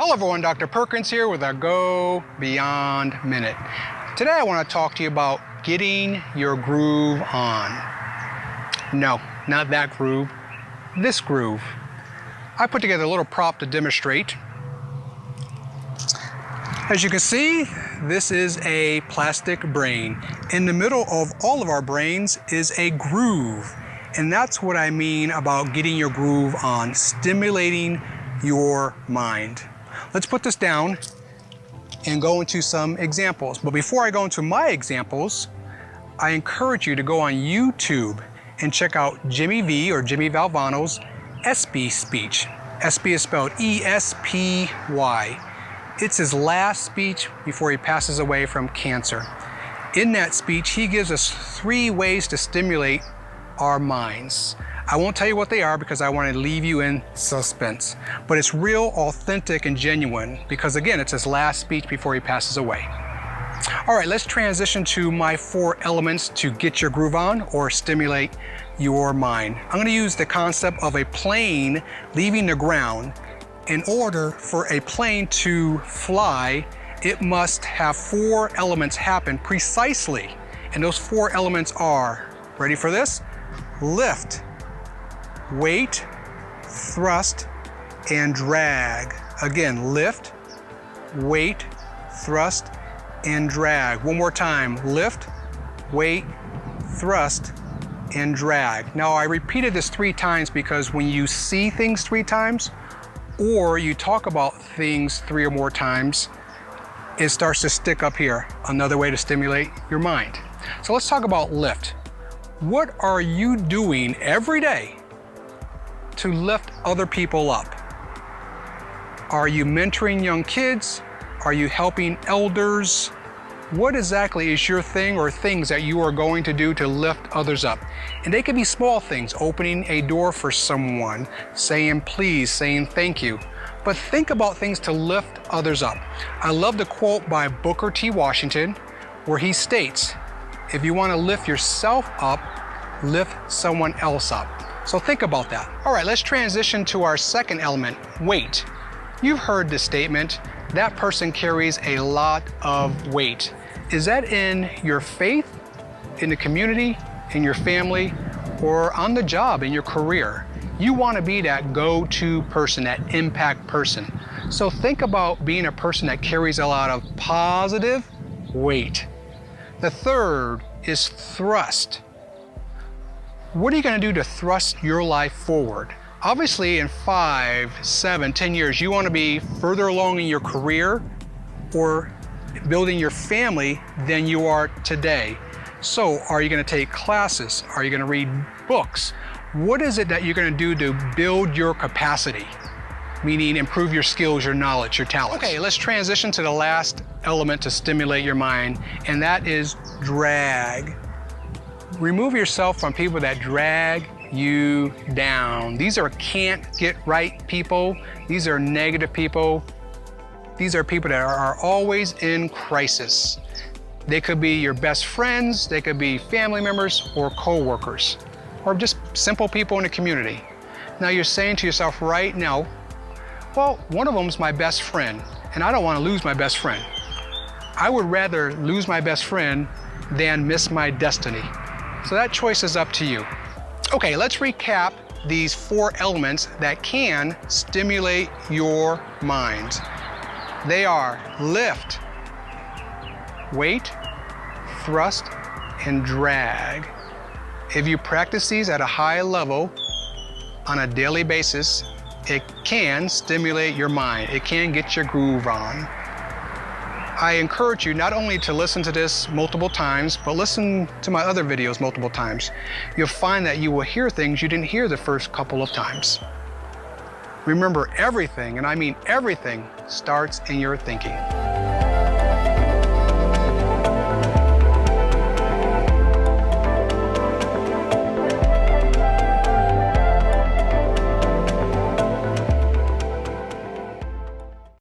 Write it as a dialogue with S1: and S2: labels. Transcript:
S1: Hello everyone, Dr. Perkins here with our Go Beyond Minute. Today I want to talk to you about getting your groove on. No, not that groove, this groove. I put together a little prop to demonstrate. As you can see, this is a plastic brain. In the middle of all of our brains is a groove. And that's what I mean about getting your groove on, stimulating your mind. Let's put this down and go into some examples. But before I go into my examples, I encourage you to go on YouTube and check out Jimmy V or Jimmy Valvano's ESPY speech. ESPY is spelled E-S-P-Y. It's his last speech before he passes away from cancer. In that speech, he gives us 3 ways to stimulate our minds. I won't tell you what they are because I want to leave you in suspense. But it's real, authentic, and genuine because, again, it's his last speech before he passes away. All right, let's transition to my 4 elements to get your groove on or stimulate your mind. I'm going to use the concept of a plane leaving the ground. In order for a plane to fly, it must have 4 elements happen precisely. And those 4 elements are, ready for this? Lift, weight, thrust, and drag. Again, lift, weight, thrust, and drag. One more time, lift, weight, thrust, and drag. Now I repeated this 3 times because when you see things 3 times, or you talk about things 3 or more times, it starts to stick up here. Another way to stimulate your mind. So let's talk about lift. What are you doing every day to lift other people up? Are you mentoring young kids? Are you helping elders? What exactly is your thing or things that you are going to do to lift others up? And they can be small things, opening a door for someone, saying please, saying thank you. But think about things to lift others up. I love the quote by Booker T. Washington, where he states, if you want to lift yourself up, lift someone else up. So think about that. All right, let's transition to our second element, weight. You've heard the statement, that person carries a lot of weight. Is that in your faith, in the community, in your family, or on the job, in your career? You want to be that go-to person, that impact person. So think about being a person that carries a lot of positive weight. The third is thrust. What are you going to do to thrust your life forward? Obviously, in 5, 7, 10 years, you want to be further along in your career or building your family than you are today. So are you going to take classes? Are you going to read books? What is it that you're going to do to build your capacity? Meaning improve your skills, your knowledge, your talents. Okay, let's transition to the last element to stimulate your mind, and that is drag. Remove yourself from people that drag you down. These are can't get right people. These are negative people. These are people that are always in crisis. They could be your best friends, they could be family members or co-workers, or just simple people in the community. Now you're saying to yourself right now, well, one of them's my best friend, and I don't want to lose my best friend. I would rather lose my best friend than miss my destiny. So that choice is up to you. Okay, let's recap these 4 elements that can stimulate your mind. They are lift, weight, thrust, and drag. If you practice these at a high level on a daily basis, it can stimulate your mind. It can get your groove on. I encourage you not only to listen to this multiple times, but listen to my other videos multiple times. You'll find that you will hear things you didn't hear the first couple of times. Remember, everything, and I mean everything, starts in your thinking.